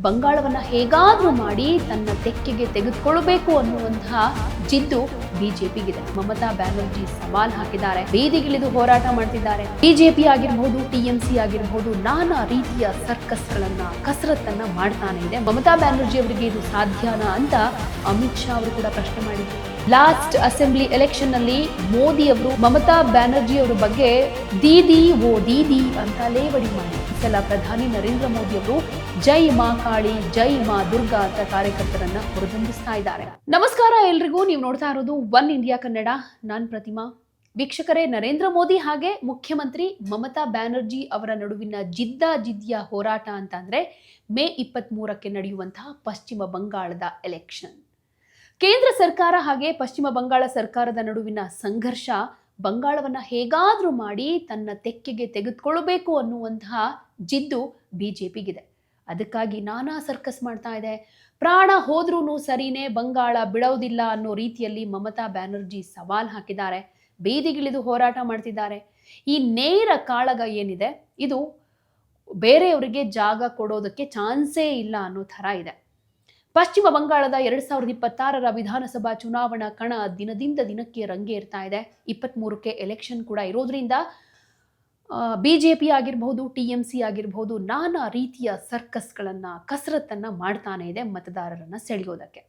ಬಂಗಾಳವನ್ನ ಹೇಗಾದ್ರೂ ಮಾಡಿ ತನ್ನ ತೆಕ್ಕೆಗೆ ತೆಗೆದುಕೊಳ್ಳಬೇಕು ಅನ್ನುವಂತಹ ಜಿದ್ದು ಬಿಜೆಪಿಗಿದೆ. ಮಮತಾ ಬ್ಯಾನರ್ಜಿ ಸವಾಲ್ ಹಾಕಿದ್ದಾರೆ, ಬೀದಿಗಿಳಿದು ಹೋರಾಟ ಮಾಡ್ತಿದ್ದಾರೆ. ಬಿಜೆಪಿ ಆಗಿರಬಹುದು, ಟಿಎಂಸಿ ಆಗಿರಬಹುದು, ನಾನಾ ರೀತಿಯ ಸರ್ಕಸ್ಗಳನ್ನ ಕಸರತ್ತನ್ನ ಮಾಡ್ತಾನೆ ಇದೆ. ಮಮತಾ ಬ್ಯಾನರ್ಜಿ ಅವರಿಗೆ ಇದು ಸಾಧ್ಯನಾ ಅಂತ ಅಮಿತ್ ಶಾ ಅವರು ಕೂಡ ಪ್ರಶ್ನೆ ಮಾಡಿದ್ರು. ಲಾಸ್ಟ್ ಅಸೆಂಬ್ಲಿ ಎಲೆಕ್ಷನ್ ನಲ್ಲಿ ಮೋದಿ ಅವರು ಮಮತಾ ಬ್ಯಾನರ್ಜಿ ಅವರ ಬಗ್ಗೆ ದೀದಿ ಓ ದೀದಿ ಅಂತ ಲೇವಡಿ ಮಾಡಿ ಸಲ ಪ್ರಧಾನಿ ನರೇಂದ್ರ ಮೋದಿ ಅವರು ಜೈ ಮಾ ಕಾಳಿ, ಜೈ ಮಾ ದುರ್ಗಾ ಅಂತ ಕಾರ್ಯಕರ್ತರನ್ನ ಹೊರದಂಬಿಸ್ತಾ ಇದ್ದಾರೆ. ನಮಸ್ಕಾರ ಎಲ್ರಿಗೂ, ನೀವು ನೋಡ್ತಾ ಇರೋದು ಒನ್ ಇಂಡಿಯಾ ಕನ್ನಡ. ನಾನ್ ಪ್ರತಿಮಾ. ವೀಕ್ಷಕರೇ, ನರೇಂದ್ರ ಮೋದಿ ಹಾಗೆ ಮುಖ್ಯಮಂತ್ರಿ ಮಮತಾ ಬ್ಯಾನರ್ಜಿ ಅವರ ನಡುವಿನ ಜಿದ್ದಿಯ ಹೋರಾಟ ಅಂತ ಅಂದ್ರೆ ಮೇ 23ಕ್ಕೆ ನಡೆಯುವಂತಹ ಪಶ್ಚಿಮ ಬಂಗಾಳದ ಎಲೆಕ್ಷನ್. ಕೇಂದ್ರ ಸರ್ಕಾರ ಹಾಗೆ ಪಶ್ಚಿಮ ಬಂಗಾಳ ಸರ್ಕಾರದ ನಡುವಿನ ಸಂಘರ್ಷ ಬಂಗಾಳವನ್ನ ಹೇಗಾದ್ರೂ ಮಾಡಿ ತನ್ನ ತೆಕ್ಕೆಗೆ ತೆಗೆದುಕೊಳ್ಳಬೇಕು ಅನ್ನುವಂತಹ ಜಿದ್ದು ಬಿಜೆಪಿಗಿದೆ. ಅದಕ್ಕಾಗಿ ನಾನಾ ಸರ್ಕಸ್ ಮಾಡ್ತಾ ಇದೆ. ಪ್ರಾಣ ಹೋದ್ರೂ ಸರಿನೇ, ಬಂಗಾಳ ಬಿಡೋದಿಲ್ಲ ಅನ್ನೋ ರೀತಿಯಲ್ಲಿ ಮಮತಾ ಬ್ಯಾನರ್ಜಿ ಸವಾಲ್ ಹಾಕಿದ್ದಾರೆ, ಬೀದಿಗಿಳಿದು ಹೋರಾಟ ಮಾಡ್ತಿದ್ದಾರೆ. ಈ ನೇರ ಕಾಳಗ ಏನಿದೆ, ಇದು ಬೇರೆಯವರಿಗೆ ಜಾಗ ಕೊಡೋದಕ್ಕೆ ಚಾನ್ಸೇ ಇಲ್ಲ ಅನ್ನೋ ಥರ ಇದೆ. ಪಶ್ಚಿಮ ಬಂಗಾಳದ 2026ರ ವಿಧಾನಸಭಾ ಚುನಾವಣಾ ಕಣ ದಿನದಿಂದ ದಿನಕ್ಕೆ ರಂಗೇರ್ತಾ ಇದೆ. 23ಕ್ಕೆ ಎಲೆಕ್ಷನ್ ಕೂಡ ಇರೋದ್ರಿಂದ ಬಿಜೆಪಿ ಆಗಿರಬಹುದು, ಟಿಎಂಸಿ ಆಗಿರಬಹುದು, ನಾನಾ ರೀತಿಯ ಸರ್ಕಸ್ಗಳನ್ನ ಕಸರತ್ತನ್ನ ಮಾಡ್ತಾನೆ ಇದೆ ಮತದಾರರನ್ನ ಸೆಳೆಯೋದಕ್ಕೆ.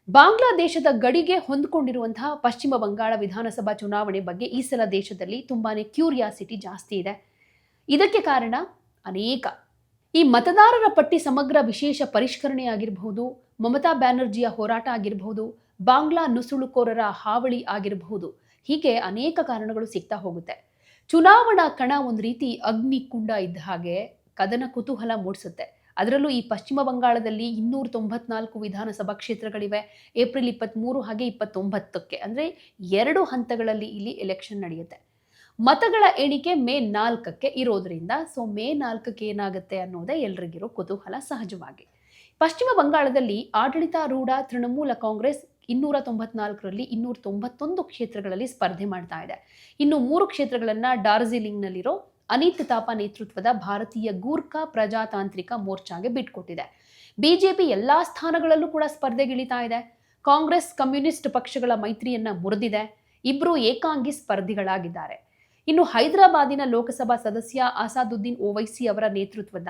ಬಾಂಗ್ಲಾದೇಶದ ಗಡಿಗೆ ಹೊಂದಿಕೊಂಡಿರುವಂತಹ ಪಶ್ಚಿಮ ಬಂಗಾಳ ವಿಧಾನಸಭಾ ಚುನಾವಣೆ ಬಗ್ಗೆ ಈ ಸಲ ದೇಶದಲ್ಲಿ ತುಂಬಾನೇ ಕ್ಯೂರಿಯಾಸಿಟಿ ಜಾಸ್ತಿ ಇದೆ. ಇದಕ್ಕೆ ಕಾರಣ ಅನೇಕ. ಈ ಮತದಾರರ ಪಟ್ಟಿ ಸಮಗ್ರ ವಿಶೇಷ ಪರಿಷ್ಕರಣೆ ಆಗಿರಬಹುದು, ಮಮತಾ ಬ್ಯಾನರ್ಜಿಯ ಹೋರಾಟ ಆಗಿರಬಹುದು, ಬಾಂಗ್ಲಾ ನುಸುಳುಕೋರರ ಹಾವಳಿ ಆಗಿರಬಹುದು, ಹೀಗೆ ಅನೇಕ ಕಾರಣಗಳು ಸಿಗ್ತಾ ಹೋಗುತ್ತೆ. ಚುನಾವಣಾ ಕಣ ಒಂದು ರೀತಿ ಅಗ್ನಿಕುಂಡ ಇದ್ದ ಹಾಗೆ ಕದನ ಕುತೂಹಲ ಮೂಡಿಸುತ್ತೆ. ಅದರಲ್ಲೂ ಈ ಪಶ್ಚಿಮ ಬಂಗಾಳದಲ್ಲಿ 294 ವಿಧಾನಸಭಾ ಕ್ಷೇತ್ರಗಳಿವೆ. ಏಪ್ರಿಲ್ 23 ಹಾಗೆ 29ಕ್ಕೆ ಅಂದರೆ 2 ಹಂತಗಳಲ್ಲಿ ಇಲ್ಲಿ ಎಲೆಕ್ಷನ್ ನಡೆಯುತ್ತೆ. ಮತಗಳ ಎಣಿಕೆ ಮೇ 4ಕ್ಕೆ ಇರೋದ್ರಿಂದ ಮೇ 4ಕ್ಕೆ ಏನಾಗುತ್ತೆ ಅನ್ನೋದೇ ಎಲ್ರಿಗಿರೋ ಕುತೂಹಲ ಸಹಜವಾಗಿ. ಪಶ್ಚಿಮ ಬಂಗಾಳದಲ್ಲಿ ಆಡಳಿತಾರೂಢ ತೃಣಮೂಲ ಕಾಂಗ್ರೆಸ್ 294ರಲ್ಲಿ 291 ಕ್ಷೇತ್ರಗಳಲ್ಲಿ ಸ್ಪರ್ಧೆ ಮಾಡ್ತಾ ಇದೆ. ಇನ್ನು 3 ಕ್ಷೇತ್ರಗಳನ್ನ ಡಾರ್ಜಿಲಿಂಗ್ನಲ್ಲಿರೋ ಅನಿತ್ ತಾಪಾ ನೇತೃತ್ವದ ಭಾರತೀಯ ಗೂರ್ಖಾ ಪ್ರಜಾತಾಂತ್ರಿಕ ಮೋರ್ಚಾಗೆ ಬಿಟ್ಕೊಟ್ಟಿದೆ. ಬಿಜೆಪಿ ಎಲ್ಲಾ ಸ್ಥಾನಗಳಲ್ಲೂ ಕೂಡ ಸ್ಪರ್ಧೆಗಿಳಿತಾ ಇದೆ. ಕಾಂಗ್ರೆಸ್ ಕಮ್ಯುನಿಸ್ಟ್ ಪಕ್ಷಗಳ ಮೈತ್ರಿಯನ್ನ ಮುರಿದಿದೆ. ಇಬ್ರು ಏಕಾಂಗಿ ಸ್ಪರ್ಧಿಗಳಾಗಿದ್ದಾರೆ. ಇನ್ನು ಹೈದರಾಬಾದಿನ ಲೋಕಸಭಾ ಸದಸ್ಯ ಅಸಾದುದ್ದೀನ್ ಓವೈಸಿ ಅವರ ನೇತೃತ್ವದ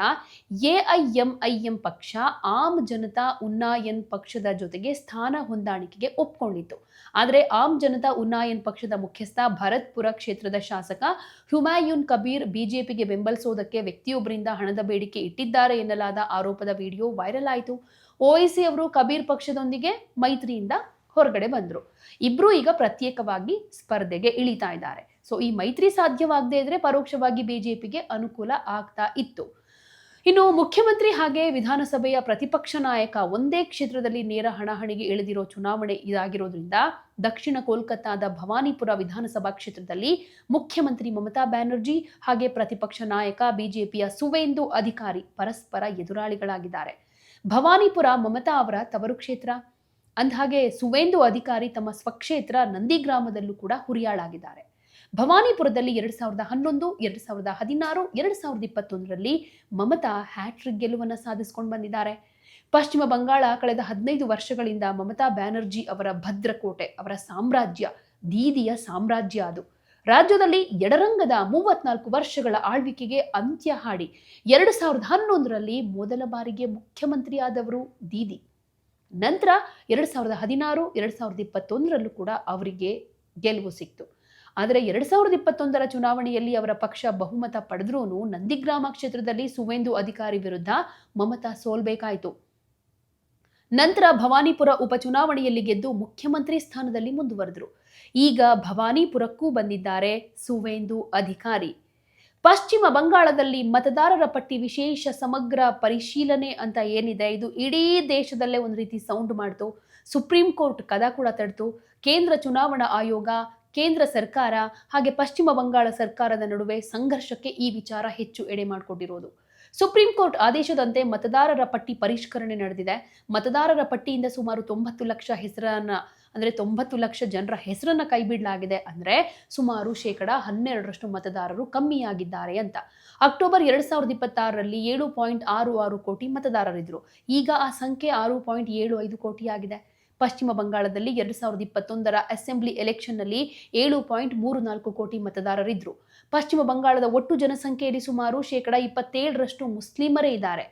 ಎಐಎಂಐಎಂ ಪಕ್ಷ ಆಮ್ ಜನತಾ ಉನ್ನಾಯನ್ ಪಕ್ಷದ ಜೊತೆಗೆ ಸ್ಥಾನ ಹೊಂದಾಣಿಕೆಗೆ ಒಪ್ಕೊಂಡಿತ್ತು. ಆದರೆ ಆಮ್ ಜನತಾ ಉನ್ನಾಯನ್ ಪಕ್ಷದ ಮುಖ್ಯಸ್ಥ ಭರತ್ಪುರ ಕ್ಷೇತ್ರದ ಶಾಸಕ ಹುಮಾಯೂನ್ ಕಬೀರ್ ಬಿಜೆಪಿಗೆ ಬೆಂಬಲಿಸೋದಕ್ಕೆ ವ್ಯಕ್ತಿಯೊಬ್ಬರಿಂದ ಹಣದ ಬೇಡಿಕೆ ಇಟ್ಟಿದ್ದಾರೆ ಎನ್ನಲಾದ ಆರೋಪದ ವಿಡಿಯೋ ವೈರಲ್ ಆಯಿತು. ಓವೈಸಿ ಅವರು ಕಬೀರ್ ಪಕ್ಷದೊಂದಿಗೆ ಮೈತ್ರಿಯಿಂದ ಹೊರಗಡೆ ಬಂದರು. ಇಬ್ರು ಈಗ ಪ್ರತ್ಯೇಕವಾಗಿ ಸ್ಪರ್ಧೆಗೆ ಇಳಿತಾ ಇದ್ದಾರೆ. ಈ ಮೈತ್ರಿ ಸಾಧ್ಯವಾಗದೇ ಇದ್ರೆ ಪರೋಕ್ಷವಾಗಿ ಬಿಜೆಪಿಗೆ ಅನುಕೂಲ ಆಗ್ತಾ ಇತ್ತು. ಇನ್ನು ಮುಖ್ಯಮಂತ್ರಿ ಹಾಗೆ ವಿಧಾನಸಭೆಯ ಪ್ರತಿಪಕ್ಷ ನಾಯಕ ಒಂದೇ ಕ್ಷೇತ್ರದಲ್ಲಿ ನೇರ ಹಣಾಹಣಿಗೆ ಇಳಿದಿರೋ ಚುನಾವಣೆ ಇದಾಗಿರೋದ್ರಿಂದ ದಕ್ಷಿಣ ಕೋಲ್ಕತ್ತಾದ ಭವಾನಿಪುರ ವಿಧಾನಸಭಾ ಕ್ಷೇತ್ರದಲ್ಲಿ ಮುಖ್ಯಮಂತ್ರಿ ಮಮತಾ ಬ್ಯಾನರ್ಜಿ ಹಾಗೆ ಪ್ರತಿಪಕ್ಷ ನಾಯಕ ಬಿಜೆಪಿಯ ಸುವೇಂದು ಅಧಿಕಾರಿ ಪರಸ್ಪರ ಎದುರಾಳಿಗಳಾಗಿದ್ದಾರೆ. ಭವಾನಿಪುರ ಮಮತಾ ಅವರ ತವರು ಕ್ಷೇತ್ರ. ಅಂದಹಾಗೆ ಸುವೇಂದು ಅಧಿಕಾರಿ ತಮ್ಮ ಸ್ವಕ್ಷೇತ್ರ ನಂದಿಗ್ರಾಮದಲ್ಲೂ ಕೂಡ ಹುರಿಯಾಳಾಗಿದ್ದಾರೆ. ಭವಾನಿಪುರದಲ್ಲಿ 2011, 2016, 2021ರಲ್ಲಿ ಮಮತಾ ಹ್ಯಾಟ್ರಿಕ್ ಗೆಲುವನ್ನು ಸಾಧಿಸಿಕೊಂಡು ಬಂದಿದ್ದಾರೆ. ಪಶ್ಚಿಮ ಬಂಗಾಳ ಕಳೆದ 15 ವರ್ಷಗಳಿಂದ ಮಮತಾ ಬ್ಯಾನರ್ಜಿ ಅವರ ಭದ್ರಕೋಟೆ, ಅವರ ಸಾಮ್ರಾಜ್ಯ, ದೀದಿಯ ಸಾಮ್ರಾಜ್ಯ. ಅದು ರಾಜ್ಯದಲ್ಲಿ ಎಡರಂಗದ 34 ವರ್ಷಗಳ ಆಳ್ವಿಕೆಗೆ ಅಂತ್ಯ ಹಾಡಿ 2011ರಲ್ಲಿ ಮೊದಲ ಬಾರಿಗೆ ಮುಖ್ಯಮಂತ್ರಿಯಾದವರು ದೀದಿ. ನಂತರ 2016, 2021ರಲ್ಲೂ ಕೂಡ ಅವರಿಗೆ ಗೆಲುವು ಸಿಕ್ತು. ಆದರೆ 2021ರ ಚುನಾವಣೆಯಲ್ಲಿ ಅವರ ಪಕ್ಷ ಬಹುಮತ ಪಡೆದ್ರೂ ನಂದಿಗ್ರಾಮ ಕ್ಷೇತ್ರದಲ್ಲಿ ಸುವೇಂದು ಅಧಿಕಾರಿ ವಿರುದ್ಧ ಮಮತಾ ಸೋಲ್ಬೇಕಾಯಿತು. ನಂತರ ಭವಾನಿಪುರ ಉಪಚುನಾವಣೆಯಲ್ಲಿ ಗೆದ್ದು ಮುಖ್ಯಮಂತ್ರಿ ಸ್ಥಾನದಲ್ಲಿ ಮುಂದುವರೆದರು. ಈಗ ಭವಾನಿಪುರಕ್ಕೂ ಬಂದಿದ್ದಾರೆ ಸುವೇಂದು ಅಧಿಕಾರಿ. ಪಶ್ಚಿಮ ಬಂಗಾಳದಲ್ಲಿ ಮತದಾರರ ಪಟ್ಟಿ ವಿಶೇಷ ಸಮಗ್ರ ಪರಿಶೀಲನೆ ಅಂತ ಏನಿದೆ, ಇದು ಇಡೀ ದೇಶದಲ್ಲೇ ಒಂದು ರೀತಿ ಸೌಂಡ್ ಮಾಡ್ತು. ಸುಪ್ರೀಂ ಕೋರ್ಟ್ ಕದ ಕೂಡ ತಡ್ತು. ಕೇಂದ್ರ ಚುನಾವಣಾ ಆಯೋಗ, ಕೇಂದ್ರ ಸರ್ಕಾರ ಹಾಗೆ ಪಶ್ಚಿಮ ಬಂಗಾಳ ಸರ್ಕಾರದ ನಡುವೆ ಸಂಘರ್ಷಕ್ಕೆ ಈ ವಿಚಾರ ಹೆಚ್ಚು ಎಡೆ ಮಾಡಿಕೊಟ್ಟಿರೋದು. ಸುಪ್ರೀಂ ಕೋರ್ಟ್ ಆದೇಶದಂತೆ ಮತದಾರರ ಪಟ್ಟಿ ಪರಿಷ್ಕರಣೆ ನಡೆದಿದೆ. ಮತದಾರರ ಪಟ್ಟಿಯಿಂದ ಸುಮಾರು 90 ಲಕ್ಷ ಹೆಸರನ್ನ ಅಂದ್ರೆ 90 ಲಕ್ಷ ಜನರ ಹೆಸರನ್ನ ಕೈಬಿಡಲಾಗಿದೆ. ಅಂದ್ರೆ ಸುಮಾರು 12% ಮತದಾರರು ಕಮ್ಮಿಯಾಗಿದ್ದಾರೆ ಅಂತ. ಅಕ್ಟೋಬರ್ 2026ರಲ್ಲಿ 7.66 ಕೋಟಿ ಮತದಾರರಿದ್ರು. ಈಗ ಆ ಸಂಖ್ಯೆ 6.75 ಕೋಟಿ ಆಗಿದೆ. ಪಶ್ಚಿಮ ಬಂಗಾಳದಲ್ಲಿ 2021ರ ಅಸೆಂಬ್ಲಿ ಎಲೆಕ್ಷನ್ನಲ್ಲಿ 7.34 ಕೋಟಿ ಮತದಾರರಿದ್ರು. ಪಶ್ಚಿಮ ಬಂಗಾಳದ ಒಟ್ಟು ಜನಸಂಖ್ಯೆಯಲ್ಲಿ ಸುಮಾರು 27% ಮುಸ್ಲಿಮರೇ ಇದ್ದಾರೆ.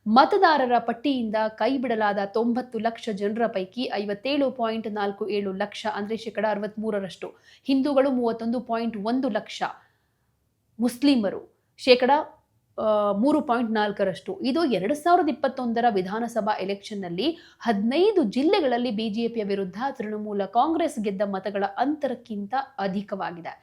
ಮತದಾರರ ಪಟ್ಟಿಯಿಂದ ಕೈಬಿಡಲಾದ 90 ಲಕ್ಷ ಜನರ ಪೈಕಿ 57.47 ಲಕ್ಷ ಅಂದ್ರೆ 63%, ಹಿಂದೂಗಳು 31.1 ಲಕ್ಷ, ಮುಸ್ಲಿಮರು 3.4%. ಇದು 2021ರ ವಿಧಾನಸಭಾ ಎಲೆಕ್ಷನ್ನಲ್ಲಿ 15 ಜಿಲ್ಲೆಗಳಲ್ಲಿ ಬಿಜೆಪಿಯ ವಿರುದ್ಧ ತೃಣಮೂಲ ಕಾಂಗ್ರೆಸ್ ಗೆದ್ದ ಮತಗಳ ಅಂತರಕ್ಕಿಂತ ಅಧಿಕವಾಗಿದೆ.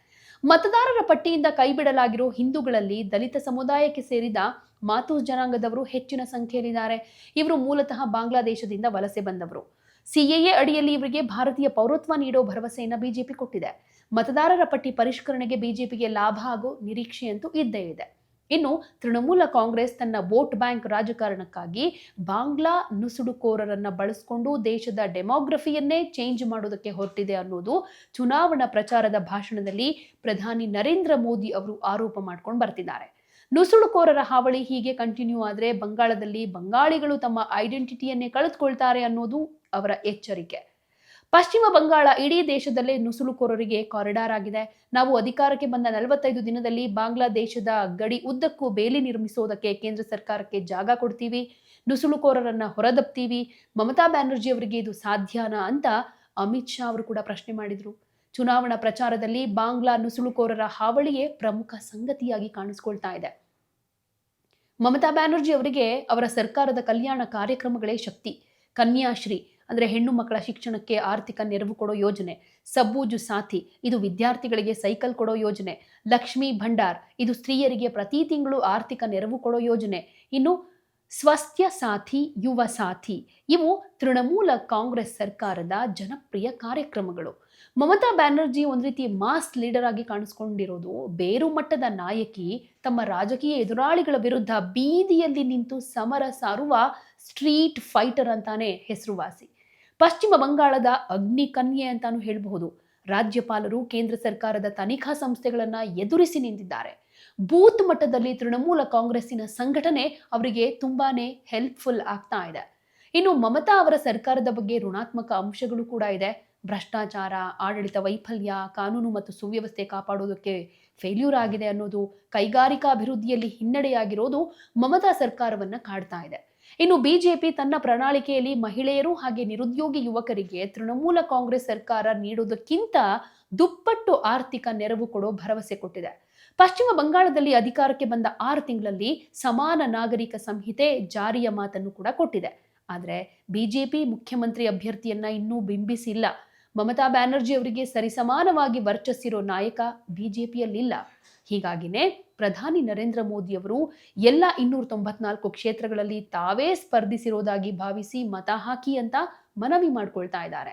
ಮತದಾರರ ಪಟ್ಟಿಯಿಂದ ಕೈಬಿಡಲಾಗಿರೋ ಹಿಂದೂಗಳಲ್ಲಿ ದಲಿತ ಸಮುದಾಯಕ್ಕೆ ಸೇರಿದ ಮಾತೂಸ್ ಜನಾಂಗದವರು ಹೆಚ್ಚಿನ ಸಂಖ್ಯೆಯಲ್ಲಿದ್ದಾರೆ. ಇವರು ಮೂಲತಃ ಬಾಂಗ್ಲಾದೇಶದಿಂದ ವಲಸೆ ಬಂದವರು. ಸಿಎಎ ಅಡಿಯಲ್ಲಿ ಇವರಿಗೆ ಭಾರತೀಯ ಪೌರತ್ವ ನೀಡೋ ಭರವಸೆಯನ್ನ ಬಿಜೆಪಿ ಕೊಟ್ಟಿದೆ. ಮತದಾರರ ಪಟ್ಟಿ ಪರಿಷ್ಕರಣೆಗೆ ಬಿಜೆಪಿಗೆ ಲಾಭ ಆಗೋ ನಿರೀಕ್ಷೆಯಂತೂ ಇದ್ದೇ ಇದೆ. ಇನ್ನು ತೃಣಮೂಲ ಕಾಂಗ್ರೆಸ್ ತನ್ನ ವೋಟ್ ಬ್ಯಾಂಕ್ ರಾಜಕಾರಣಕ್ಕಾಗಿ ಬಾಂಗ್ಲಾ ನುಸುಳುಕೋರರನ್ನ ಬಳಸಿಕೊಂಡು ದೇಶದ ಡೆಮೋಗ್ರಫಿಯನ್ನೇ ಚೇಂಜ್ ಮಾಡೋದಕ್ಕೆ ಹೊರಟಿದೆ ಅನ್ನೋದು ಚುನಾವಣಾ ಪ್ರಚಾರದ ಭಾಷಣದಲ್ಲಿ ಪ್ರಧಾನಿ ನರೇಂದ್ರ ಮೋದಿ ಅವರು ಆರೋಪ ಮಾಡ್ಕೊಂಡು ಬರ್ತಿದ್ದಾರೆ. ನುಸುಳುಕೋರರ ಹಾವಳಿ ಹೀಗೆ ಕಂಟಿನ್ಯೂ ಆದ್ರೆ ಬಂಗಾಳದಲ್ಲಿ ಬಂಗಾಳಿಗಳು ತಮ್ಮ ಐಡೆಂಟಿಟಿಯನ್ನೇ ಕಳೆದುಕೊಳ್ತಾರೆ ಅನ್ನೋದು ಅವರ ಎಚ್ಚರಿಕೆ. ಪಶ್ಚಿಮ ಬಂಗಾಳ ಇಡೀ ದೇಶದಲ್ಲೇ ನುಸುಳುಕೋರರಿಗೆ ಕಾರಿಡಾರ್ ಆಗಿದೆ. ನಾವು ಅಧಿಕಾರಕ್ಕೆ ಬಂದ 45 ದಿನದಲ್ಲಿ ಬಾಂಗ್ಲಾದೇಶದ ಗಡಿ ಉದ್ದಕ್ಕೂ ಬೇಲಿ ನಿರ್ಮಿಸೋದಕ್ಕೆ ಕೇಂದ್ರ ಸರ್ಕಾರಕ್ಕೆ ಜಾಗ ಕೊಡ್ತೀವಿ, ನುಸುಳುಕೋರರನ್ನ ಹೊರದಬ್ತೀವಿ. ಮಮತಾ ಬ್ಯಾನರ್ಜಿ ಅವರಿಗೆ ಇದು ಸಾಧ್ಯನಾ ಅಂತ ಅಮಿತ್ ಶಾ ಅವರು ಕೂಡ ಪ್ರಶ್ನೆ ಮಾಡಿದ್ರು. ಚುನಾವಣಾ ಪ್ರಚಾರದಲ್ಲಿ ಬಾಂಗ್ಲಾ ನುಸುಳುಕೋರರ ಹಾವಳಿಯೇ ಪ್ರಮುಖ ಸಂಗತಿಯಾಗಿ ಕಾಣಿಸ್ಕೊಳ್ತಾ ಇದೆ. ಮಮತಾ ಬ್ಯಾನರ್ಜಿ ಅವರಿಗೆ ಅವರ ಸರ್ಕಾರದ ಕಲ್ಯಾಣ ಕಾರ್ಯಕ್ರಮಗಳೇ ಶಕ್ತಿ. ಕನ್ಯಾಶ್ರೀ ಅಂದ್ರೆ ಹೆಣ್ಣು ಮಕ್ಕಳ ಶಿಕ್ಷಣಕ್ಕೆ ಆರ್ಥಿಕ ನೆರವು ಕೊಡೋ ಯೋಜನೆ, ಸಬ್ಬೂಜು ಸಾಥಿ ಇದು ವಿದ್ಯಾರ್ಥಿಗಳಿಗೆ ಸೈಕಲ್ ಕೊಡೋ ಯೋಜನೆ, ಲಕ್ಷ್ಮೀ ಭಂಡಾರ್ ಇದು ಸ್ತ್ರೀಯರಿಗೆ ಪ್ರತಿ ತಿಂಗಳು ಆರ್ಥಿಕ ನೆರವು ಕೊಡೋ ಯೋಜನೆ, ಇನ್ನು ಸ್ವಸ್ಥ್ಯ ಸಾಥಿ, ಯುವ ಸಾಥಿ ಇವು ತೃಣಮೂಲ ಕಾಂಗ್ರೆಸ್ ಸರ್ಕಾರದ ಜನಪ್ರಿಯ ಕಾರ್ಯಕ್ರಮಗಳು. ಮಮತಾ ಬ್ಯಾನರ್ಜಿ ಒಂದ್ ರೀತಿ ಮಾಸ್ ಲೀಡರ್ ಆಗಿ ಕಾಣಿಸ್ಕೊಂಡಿರೋದು, ಬೇರು ಮಟ್ಟದ ನಾಯಕಿ ತಮ್ಮ ರಾಜಕೀಯ ಎದುರಾಳಿಗಳ ವಿರುದ್ಧ ಬೀದಿಯಲ್ಲಿ ನಿಂತು ಸಮರ ಸಾರುವ ಸ್ಟ್ರೀಟ್ ಫೈಟರ್ ಅಂತಾನೆ ಹೆಸರುವಾಸಿ. ಪಶ್ಚಿಮ ಬಂಗಾಳದ ಅಗ್ನಿ ಕನ್ಯೆ ಅಂತಾನು ಹೇಳಬಹುದು. ರಾಜ್ಯಪಾಲರು ಕೇಂದ್ರ ಸರ್ಕಾರದ ತನಿಖಾ ಸಂಸ್ಥೆಗಳನ್ನ ಎದುರಿಸಿ ನಿಂತಿದ್ದಾರೆ. ಬೂತ್ ಮಟ್ಟದಲ್ಲಿ ತೃಣಮೂಲ ಕಾಂಗ್ರೆಸ್ಸಿನ ಸಂಘಟನೆ ಅವರಿಗೆ ತುಂಬಾನೇ ಹೆಲ್ಪ್ಫುಲ್ ಆಗ್ತಾ ಇದೆ. ಇನ್ನು ಮಮತಾ ಅವರ ಸರ್ಕಾರದ ಬಗ್ಗೆ ಋಣಾತ್ಮಕ ಅಂಶಗಳು ಕೂಡ ಇದೆ. ಭ್ರಷ್ಟಾಚಾರ, ಆಡಳಿತ ವೈಫಲ್ಯ, ಕಾನೂನು ಮತ್ತು ಸುವ್ಯವಸ್ಥೆ ಕಾಪಾಡೋದಕ್ಕೆ ಫೇಲ್ಯೂರ್ ಆಗಿದೆ ಅನ್ನೋದು, ಕೈಗಾರಿಕಾ ಅಭಿವೃದ್ಧಿಯಲ್ಲಿ ಹಿನ್ನಡೆಯಾಗಿರೋದು ಮಮತಾ ಸರ್ಕಾರವನ್ನ ಕಾಡ್ತಾ ಇದೆ. ಇನ್ನು ಬಿಜೆಪಿ ತನ್ನ ಪ್ರಣಾಳಿಕೆಯಲ್ಲಿ ಮಹಿಳೆಯರು ಹಾಗೆ ನಿರುದ್ಯೋಗಿ ಯುವಕರಿಗೆ ತೃಣಮೂಲ ಕಾಂಗ್ರೆಸ್ ಸರ್ಕಾರ ನೀಡೋದಕ್ಕಿಂತ ದುಪ್ಪಟ್ಟು ಆರ್ಥಿಕ ನೆರವು ಕೊಡೋ ಭರವಸೆ ಕೊಟ್ಟಿದೆ. ಪಶ್ಚಿಮ ಬಂಗಾಳದಲ್ಲಿ ಅಧಿಕಾರಕ್ಕೆ ಬಂದ 6 ತಿಂಗಳಲ್ಲಿ ಸಮಾನ ನಾಗರಿಕ ಸಂಹಿತೆ ಜಾರಿಯ ಮಾತನ್ನು ಕೂಡ ಕೊಟ್ಟಿದೆ. ಆದರೆ ಬಿಜೆಪಿ ಮುಖ್ಯಮಂತ್ರಿ ಅಭ್ಯರ್ಥಿಯನ್ನ ಇನ್ನೂ ಬಿಂಬಿಸಿಲ್ಲ. ಮಮತಾ ಬ್ಯಾನರ್ಜಿ ಅವರಿಗೆ ಸರಿಸಮಾನವಾಗಿ ವರ್ಚಸ್ಸಿರೋ ನಾಯಕ ಬಿಜೆಪಿಯಲ್ಲಿಲ್ಲ. ಹೀಗಾಗಿನೇ ಪ್ರಧಾನಿ ನರೇಂದ್ರ ಮೋದಿ ಅವರು ಎಲ್ಲ 294 ಕ್ಷೇತ್ರಗಳಲ್ಲಿ ತಾವೇ ಸ್ಪರ್ಧಿಸಿರೋದಾಗಿ ಭಾವಿಸಿ ಮತ ಹಾಕಿ ಅಂತ ಮನವಿ ಮಾಡ್ಕೊಳ್ತಾ ಇದ್ದಾರೆ.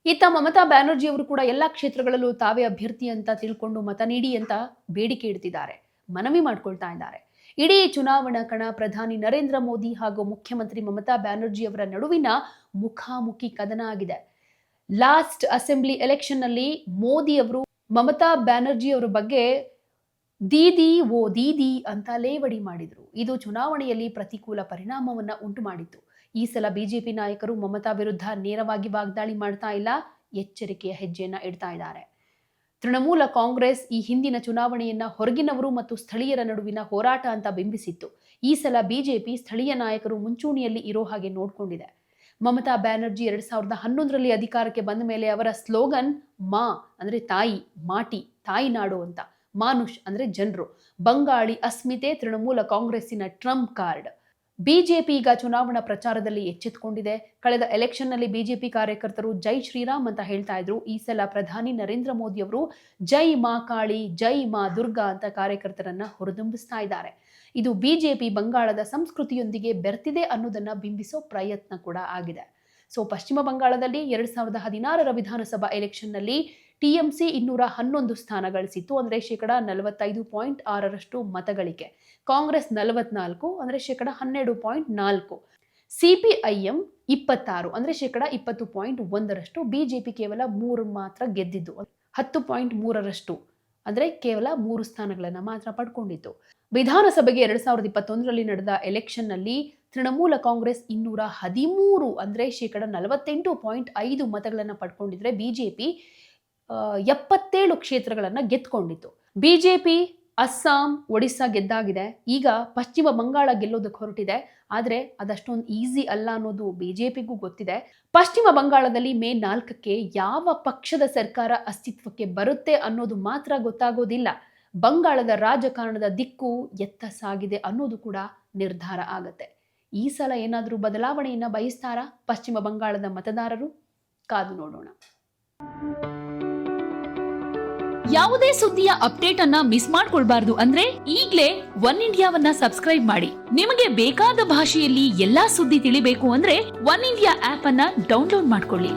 ಇತ್ತ ಮಮತಾ ಬ್ಯಾನರ್ಜಿ ಅವರು ಕೂಡ ಎಲ್ಲಾ ಕ್ಷೇತ್ರಗಳಲ್ಲೂ ತಾವೇ ಅಭ್ಯರ್ಥಿ ಅಂತ ತಿಳ್ಕೊಂಡು ಮತ ನೀಡಿ ಅಂತ ಬೇಡಿಕೆ ಇಡ್ತಿದ್ದಾರೆ, ಮನವಿ ಮಾಡ್ಕೊಳ್ತಾ ಇದ್ದಾರೆ. ಇಡೀ ಚುನಾವಣಾ ಕಣ ಪ್ರಧಾನಿ ನರೇಂದ್ರ ಮೋದಿ ಹಾಗೂ ಮುಖ್ಯಮಂತ್ರಿ ಮಮತಾ ಬ್ಯಾನರ್ಜಿ ಅವರ ನಡುವಿನ ಮುಖಾಮುಖಿ ಕದನ ಆಗಿದೆ. ಲಾಸ್ಟ್ ಅಸೆಂಬ್ಲಿ ಎಲೆಕ್ಷನ್ ನಲ್ಲಿ ಮೋದಿ ಅವರು ಮಮತಾ ಬ್ಯಾನರ್ಜಿ ಅವರ ಬಗ್ಗೆ ದೀದಿ ಓ ದೀದಿ ಅಂತ ಲೇವಡಿ ಮಾಡಿದ್ರು. ಇದು ಚುನಾವಣೆಯಲ್ಲಿ ಪ್ರತಿಕೂಲ ಪರಿಣಾಮವನ್ನ ಉಂಟು ಮಾಡಿತ್ತು. ಈ ಸಲ ಬಿಜೆಪಿ ನಾಯಕರು ಮಮತಾ ವಿರುದ್ಧ ನೇರವಾಗಿ ವಾಗ್ದಾಳಿ ಮಾಡ್ತಾ ಇಲ್ಲ, ಎಚ್ಚರಿಕೆಯ ಹೆಜ್ಜೆಯನ್ನ ಇಡ್ತಾ ಇದ್ದಾರೆ. ತೃಣಮೂಲ ಕಾಂಗ್ರೆಸ್ ಈ ಹಿಂದಿನ ಚುನಾವಣೆಯನ್ನ ಹೊರಗಿನವರು ಮತ್ತು ಸ್ಥಳೀಯರ ನಡುವಿನ ಹೋರಾಟ ಅಂತ ಬಿಂಬಿಸಿತ್ತು. ಈ ಸಲ ಬಿಜೆಪಿ ಸ್ಥಳೀಯ ನಾಯಕರು ಮುಂಚೂಣಿಯಲ್ಲಿ ಇರೋ ಹಾಗೆ ನೋಡ್ಕೊಂಡಿದೆ. ಮಮತಾ ಬ್ಯಾನರ್ಜಿ 2011ರಲ್ಲಿ ಅಧಿಕಾರಕ್ಕೆ ಬಂದ ಮೇಲೆ ಅವರ ಸ್ಲೋಗನ್ ಮಾ ಅಂದ್ರೆ ತಾಯಿ, ಮಾಟಿ ತಾಯಿನಾಡು ಅಂತ, ಮಾನುಷ್ ಅಂದ್ರೆ ಜನರು, ಬಂಗಾಳಿ ಅಸ್ಮಿತೆ ತೃಣಮೂಲ ಕಾಂಗ್ರೆಸ್ಸಿನ ಟ್ರಂಪ್ ಕಾರ್ಡ್. ಬಿಜೆಪಿ ಈಗ ಚುನಾವಣಾ ಪ್ರಚಾರದಲ್ಲಿ ಎಚ್ಚೆತ್ತುಕೊಂಡಿದೆ. ಕಳೆದ ಎಲೆಕ್ಷನ್ ನಲ್ಲಿ ಬಿಜೆಪಿ ಕಾರ್ಯಕರ್ತರು ಜೈ ಶ್ರೀರಾಮ್ ಅಂತ ಹೇಳ್ತಾ ಇದ್ರು. ಈ ಸಲ ಪ್ರಧಾನಿ ನರೇಂದ್ರ ಮೋದಿ ಅವರು ಜೈ ಮಾ ಕಾಳಿ, ಜೈ ಮಾ ದುರ್ಗಾ ಅಂತ ಕಾರ್ಯಕರ್ತರನ್ನ ಹುರಿದುಂಬಿಸ್ತಾ ಇದ್ದಾರೆ. ಇದು ಬಿಜೆಪಿ ಬಂಗಾಳದ ಸಂಸ್ಕೃತಿಯೊಂದಿಗೆ ಬೆರ್ತಿದೆ ಅನ್ನೋದನ್ನ ಬಿಂಬಿಸೋ ಪ್ರಯತ್ನ ಕೂಡ ಆಗಿದೆ. ಪಶ್ಚಿಮ ಬಂಗಾಳದಲ್ಲಿ 2016ರ ವಿಧಾನಸಭಾ ಎಲೆಕ್ಷನ್ ನಲ್ಲಿ ಟಿಎಂಸಿ 211 ಸ್ಥಾನ ಗಳಿಸಿತ್ತು, ಅಂದ್ರೆ 45.6% ಮತಗಳಿಕೆ. ಕಾಂಗ್ರೆಸ್ 44 ಅಂದ್ರೆ 12.4. CPIM 26 ಅಂದ್ರೆ 20.1%, ಬಿಜೆಪಿ ಕೇವಲ 3 ಮಾತ್ರ ಗೆದ್ದಿದ್ದು, 10.3% ಅಂದ್ರೆ ಕೇವಲ 3 ಸ್ಥಾನಗಳನ್ನ ಮಾತ್ರ ಪಡ್ಕೊಂಡಿತ್ತು. ವಿಧಾನಸಭೆಗೆ 2021ರಲ್ಲಿ ನಡೆದ ಎಲೆಕ್ಷನ್ ನಲ್ಲಿ ತೃಣಮೂಲ ಕಾಂಗ್ರೆಸ್ 213 ಅಂದ್ರೆ 48.5% ಮತಗಳನ್ನ ಪಡ್ಕೊಂಡಿದ್ರೆ ಬಿಜೆಪಿ 77 ಕ್ಷೇತ್ರಗಳನ್ನ ಗೆದ್ಕೊಂಡಿತ್ತು. ಬಿಜೆಪಿ ಅಸ್ಸಾಂ, ಒಡಿಸ್ಸಾ ಗೆದ್ದಾಗಿದೆ. ಈಗ ಪಶ್ಚಿಮ ಬಂಗಾಳ ಗೆಲ್ಲೋದಕ್ಕೆ ಹೊರಟಿದೆ. ಆದ್ರೆ ಅದಷ್ಟೊಂದು ಈಸಿ ಅಲ್ಲ ಅನ್ನೋದು ಬಿಜೆಪಿಗೂ ಗೊತ್ತಿದೆ. ಪಶ್ಚಿಮ ಬಂಗಾಳದಲ್ಲಿ ಮೇ 4ಕ್ಕೆ ಯಾವ ಪಕ್ಷದ ಸರ್ಕಾರ ಅಸ್ತಿತ್ವಕ್ಕೆ ಬರುತ್ತೆ ಅನ್ನೋದು ಮಾತ್ರ ಗೊತ್ತಾಗೋದಿಲ್ಲ. ಬಂಗಾಳದ ರಾಜಕಾರಣದ ದಿಕ್ಕು ಎತ್ತ ಸಾಗಿದೆ ಅನ್ನೋದು ಕೂಡ ನಿರ್ಧಾರ ಆಗತ್ತೆ. ಈ ಸಲ ಏನಾದರೂ ಬದಲಾವಣೆಯನ್ನ ಬಯಸ್ತಾರಾ ಪಶ್ಚಿಮ ಬಂಗಾಳದ ಮತದಾರರು? ಕಾದು ನೋಡೋಣ. ಯಾವುದೇ ಸುದ್ದಿಯ ಅಪ್ಡೇಟ್ ಅನ್ನ ಮಿಸ್ ಮಾಡ್ಕೊಳ್ಬಾರ್ದು ಅಂದ್ರೆ ಈಗ್ಲೇ ಒನ್ ಇಂಡಿಯಾವನ್ನ ಸಬ್ಸ್ಕ್ರೈಬ್ ಮಾಡಿ. ನಿಮಗೆ ಬೇಕಾದ ಭಾಷೆಯಲ್ಲಿ ಎಲ್ಲಾ ಸುದ್ದಿ ತಿಳಿಬೇಕು ಅಂದ್ರೆ ಒನ್ ಇಂಡಿಯಾ ಆಪ್ ಅನ್ನ ಡೌನ್ಲೋಡ್ ಮಾಡ್ಕೊಳ್ಳಿ.